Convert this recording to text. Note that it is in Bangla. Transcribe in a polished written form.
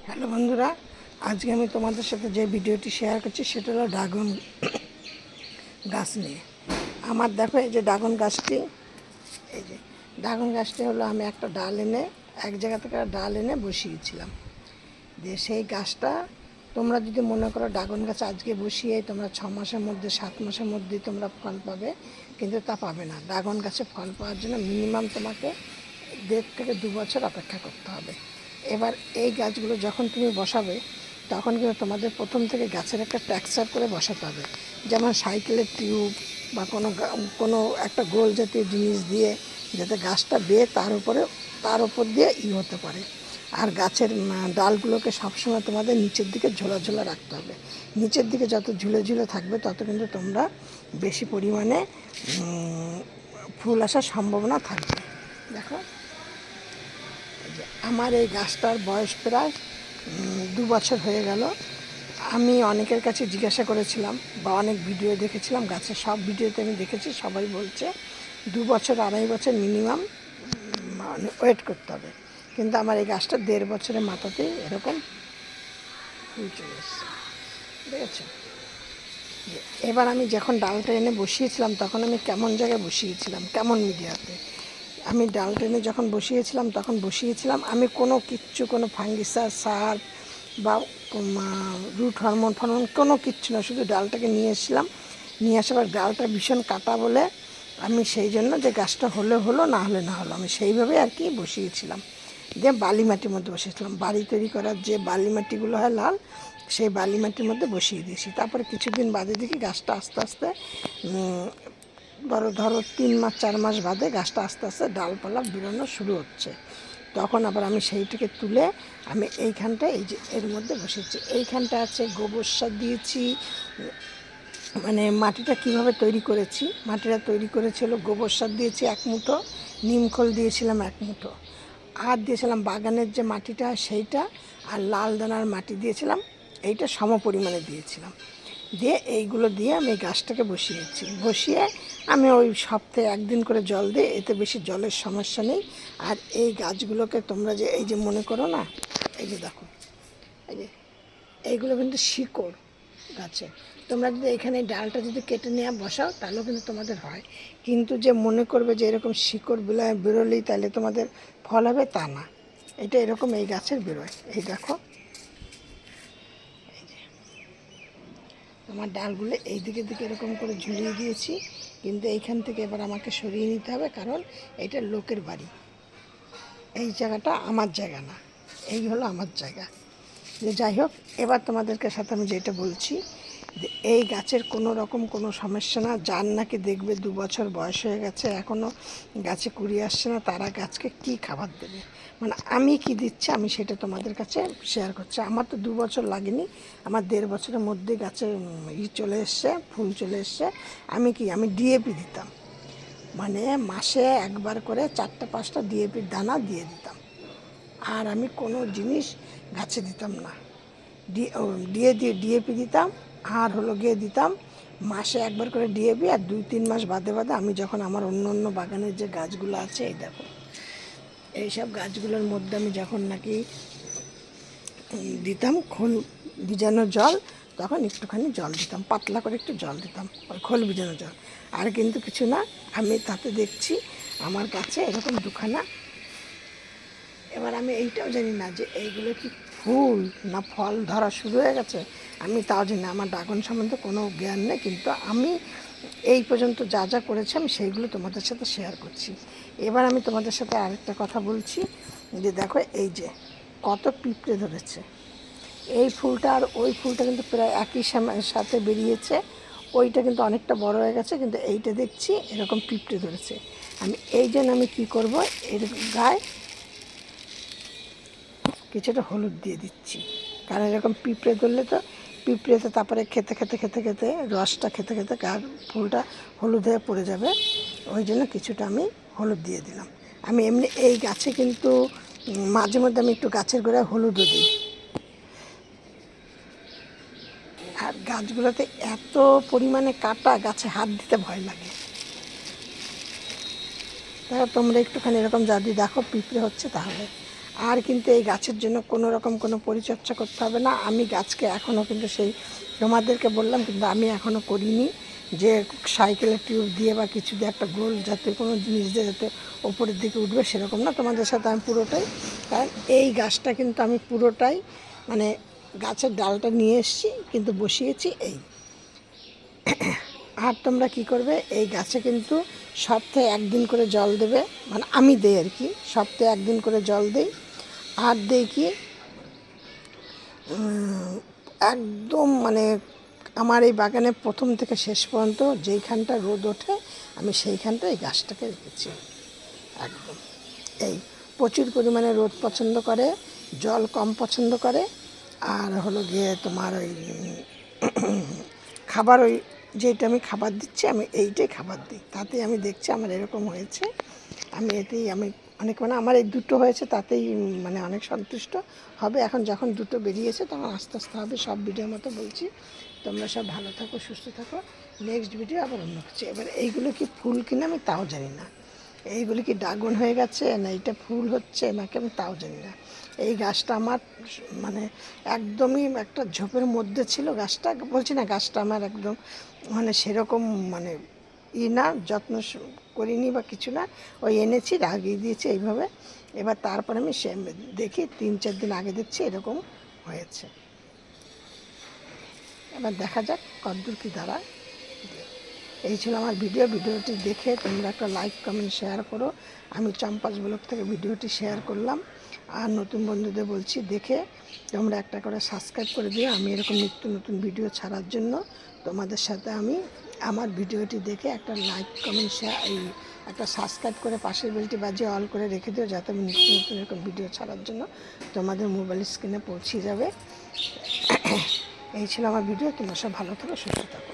হ্যালো বন্ধুরা, আজকে আমি তোমাদের সাথে যে ভিডিওটি শেয়ার করছি সেটা হলো ড্রাগন গাছ নিয়ে। আমার দেখো এই যে ড্রাগন গাছটি, এই যে ড্রাগন গাছটি হলো আমি একটা ডাল এনে এক জায়গা থেকে ডাল এনে বসিয়েছিলাম। দিয়ে সেই গাছটা তোমরা যদি মনে করো ড্রাগন গাছ আজকে বসিয়ে তোমরা 6 মাসের মধ্যে 7 মাসের মধ্যেই তোমরা ফল পাবে, কিন্তু তা পাবে না। ড্রাগন গাছে ফল পাওয়ার জন্য মিনিমাম তোমাকে 1.5 থেকে 2 বছর অপেক্ষা করতে হবে। এবার এই গাছগুলো যখন তুমি বসাবে তখন কিন্তু তোমাদের প্রথম থেকে গাছের একটা টেক্সচার করে বসাতে হবে, যেমন সাইকেলের টিউব বা কোনো একটা গোল জাতীয় জিনিস দিয়ে, যাতে গাছটা বেয়ে তার উপর দিয়ে হতে পারে। আর গাছের ডালগুলোকে সবসময় তোমাদের নিচের দিকে ঝোলা ঝোলা রাখতে হবে। নিচের দিকে যত ঝুলে ঝুলে থাকবে তত কিন্তু তোমরা বেশি পরিমাণে ফুল আসার সম্ভাবনা থাকবে। দেখো আমার এই গাছটার বয়স প্রায় 2 বছর হয়ে গেল। আমি অনেকের কাছে জিজ্ঞাসা করেছিলাম বা অনেক ভিডিও দেখেছিলাম, গাছের সব ভিডিওতে আমি দেখেছি সবাই বলছে 2 বছর 2.5 বছর মিনিমাম মানে ওয়েট করতে হবে, কিন্তু আমার এই গাছটা 1.5 বছরের মাথাতেই এরকম ফুল চলে এসছে, দেখেছো? এবার আমি যখন ডালটা এনে বসিয়েছিলাম তখন আমি কেমন জায়গায় বসিয়েছিলাম, কেমন মিডিয়াতে আমি ডাল টেনে যখন বসিয়েছিলাম আমি কোনো ফাঙ্গিসাইড সার বা রুট হরমোন কোনো কিচ্ছু না, শুধু ডালটাকে নিয়ে এসেছিলাম। নিয়ে আসার পর ডালটা ভীষণ কাটা বলে আমি সেই জন্য যে গাছটা হলে হলো, না হলে না হলো, আমি সেইভাবে আর কি বসিয়েছিলাম। দিয়ে বালি মাটির মধ্যে বসিয়েছিলাম, বাড়ি তৈরি করার যে বালি মাটিগুলো হয় লাল, সেই বালি মাটির মধ্যে বসিয়ে দিয়েছি। তারপরে কিছুদিন বাদে দেখি গাছটা আস্তে আস্তে ধরো 3 মাস 4 মাস বাদে গাছটা আস্তে আস্তে ডালপালা বেরোনো শুরু হচ্ছে। তখন আবার আমি সেইটাকে তুলে আমি এইখানটা এই যে এর মধ্যে বসেছি। এইখানটা আছে গোবর সার দিয়েছি, মানে মাটিটা কিভাবে তৈরি করেছি, মাটিটা তৈরি করেছিল গোবর সার দিয়েছি 1 মুঠো, নিমখোল দিয়েছিলাম 1 মুঠো, আর দিয়েছিলাম বাগানের যে মাটিটা সেইটা, আর লাল দানার মাটি দিয়েছিলাম, এইটা সম পরিমাণে দিয়েছিলাম। দিয়ে এইগুলো দিয়ে আমি গাছটাকে বসিয়ে আমি ওই সপ্তাহে 1 দিন করে জল দিই, এতে বেশি জলের সমস্যা নেই। আর এই গাছগুলোকে তোমরা যে এই যে মনে করো না, এই যে দেখো এই যে এইগুলো কিন্তু শিকড় গাছে, তোমরা যদি এখানে ডালটা যদি কেটে নিয়ে বসাও তাহলেও কিন্তু তোমাদের হয়, কিন্তু যে মনে করবে যে এরকম শিকড় বেরোলেই তাহলে তোমাদের ফল হবে, তা না। এটা এরকম এই গাছের বেরোয়। এই দেখো আমার ডালগুলো এই দিকে এরকম করে ঝুলিয়ে দিয়েছি, কিন্তু এইখান থেকে এবার আমাকে সরিয়ে নিতে হবে, কারণ এটা লোকের বাড়ি, এই জায়গাটা আমার জায়গা না, এই হলো আমার জায়গা। যে যাই হোক, এবার তোমাদেরকে সাথে আমি যেটা বলছি যে এই গাছের কোনো রকম কোনো সমস্যা না। যার নাকি দেখবে 2 বছর বয়স হয়ে গেছে এখনও গাছে কুড়ি আসছে না, তারা গাছকে কি খাবার দেবে, মানে আমি কি দিচ্ছি আমি সেটা তোমাদের কাছে শেয়ার করছি। আমার তো 2 বছর লাগেনি, আমার 1.5 বছরের মধ্যে গাছে চলে এসছে, ফুল চলে এসছে। আমি ডিএপি দিতাম, মানে মাসে একবার করে 4-5টা ডিএপির দানা দিয়ে দিতাম, আর আমি কোনো জিনিস গাছে দিতাম না। ডিএপি দিতাম, আর হলো গিয়ে দিতাম মাসে একবার করে ডিএপি, আর 2-3 মাস বাদে বাদে আমি যখন আমার অন্য বাগানের যে গাছগুলো আছে এই দেখো এইসব গাছগুলোর মধ্যে আমি যখন নাকি দিতাম খোল ভিজানো জল, তখন একটুখানি জল দিতাম, পাতলা করে একটু জল দিতাম, ওই খোল ভিজানো জল, আর কিন্তু কিছু না। আমি তাতে দেখছি আমার গাছে এরকম 2খানা। এবার আমি এইটাও জানি না যে এইগুলো কি ফুল না ফল ধরা শুরু হয়ে গেছে, আমি তাও জানি না, আমার ড্রাগন সম্বন্ধে কোনো জ্ঞান নেই, কিন্তু আমি এই পর্যন্ত যা যা করেছি আমি সেইগুলো তোমাদের সাথে শেয়ার করছি। এবার আমি তোমাদের সাথে আরেকটা কথা বলছি যে দেখো এই যে কত পিঁপড়ে ধরেছে, এই ফুলটা আর ওই ফুলটা কিন্তু প্রায় একই সাথে বেরিয়েছে, ওইটা কিন্তু অনেকটা বড় হয়ে গেছে, কিন্তু এইটা দেখছি এরকম পিঁপড়ে ধরেছে। এই জন্য আমি কী করবো, এর গায়ে কিছুটা হলুদ দিয়ে দিচ্ছি, কারণ এরকম পিঁপড়ে ধরলে তো পিঁপড়েতে তারপরে খেতে রসটা খেতে গার ফুলটা হলুদ হয়ে পড়ে যাবে, ওই জন্য কিছুটা আমি হলুদ দিয়ে দিলাম। আমি এমনি এই গাছে কিন্তু মাঝে মধ্যে আমি একটু গাছের গোড়ায় হলুদও দিই। আর গাছগুলোতে এত পরিমাণে কাটা, গাছে হাত দিতে ভয় লাগে। তাহলে তোমরা একটুখানি এরকম যদি দেখো পিঁপড়ে হচ্ছে তাহলে। আর কিন্তু এই গাছের জন্য কোনো রকম কোনো পরিচর্যা করতে হবে না। আমি গাছকে এখনও কিন্তু সেই তোমাদেরকে বললাম, কিন্তু আমি এখনও করিনি যে সাইকেলের টিউব দিয়ে বা কিছু দিয়ে একটা গোল জাতীয় কোনো জিনিস দিয়ে যাতে ওপরের দিকে উঠবে, সেরকম না। তোমাদের সাথে আমি পুরোটাই, কারণ এই গাছটা কিন্তু আমি পুরোটাই মানে গাছের ডালটা নিয়ে এসেছি কিন্তু বসিয়েছি এই। আর তোমরা কি করবে, এই গাছে কিন্তু সপ্তাহে একদিন করে জল দেবে, মানে আমি দেই আর কি, সপ্তাহে একদিন করে জল দেই। আর দেই কি একদম মানে আমার এই বাগানে প্রথম থেকে শেষ পর্যন্ত যেইখানটা রোদ ওঠে আমি সেইখানটা এই গাছটাকে রেখেছি একদম। এই প্রচুর পরিমাণে রোদ পছন্দ করে, জল কম পছন্দ করে, আর হলো গিয়ে তোমার ওই খাবার, ওই যেটা আমি খাবার দিচ্ছি আমি এইটাই খাবার দিই, তাতেই আমি দেখছি আমার এরকম হয়েছে। আমি এতেই আমি অনেক মানে আমার এই দুটো হয়েছে তাতেই মানে অনেক সন্তুষ্ট হবে। এখন যখন দুটো বেরিয়েছে তখন আস্তে আস্তে হবে। সব ভিডিওর মতো বলছি, তোমরা সব ভালো থাকো, সুস্থ থাকো। নেক্সট ভিডিও আবার অন্য কিছু। এবার এইগুলো কি ফুল কিনা আমি তাও জানি না, এইগুলি কি ড্রাগন হয়ে গেছে না এটা ফুল হচ্ছে নাকি আমি তাও জানি না। এই গাছটা আমার মানে একদমই একটা ঝোপের মধ্যে ছিল গাছটা, বলছি না গাছটা আমার একদম মানে সেরকম মানে না যত্ন করিনি বা কিছু না, ওই এনেছি লাগিয়ে দিয়েছি এইভাবে। এবার তারপরে আমি সে দেখি 3-4 দিন আগে দেখছি এরকম হয়েছে। এবার দেখা যাক কতদূর কী দাঁড়ায়। এই ছিল আমার ভিডিওটি দেখে তোমরা একটা লাইক কমেন্ট শেয়ার করো। আমি চম্পাস ব্লগ থেকে ভিডিওটি শেয়ার করলাম। আর নতুন বন্ধুদের বলছি দেখে তোমরা একটা করে সাবস্ক্রাইব করে দিও, আমি এরকম নিত্য নতুন ভিডিও ছাড়ার জন্য। তোমাদের সাথে আমি আমার ভিডিওটি দেখে একটা লাইক কমেন্ট শেয়ার এই একটা সাবস্ক্রাইব করে পাশের বেলটি বাজিয়ে অল করে রেখে দিও, যাতে আমি নিত্য নতুন এরকম ভিডিও ছাড়ার জন্য তোমাদের মোবাইল স্ক্রিনে পৌঁছে যাবে। এই ছিল আমার ভিডিও। তোমরা সব ভালো থাকো, সুস্থ থাকো।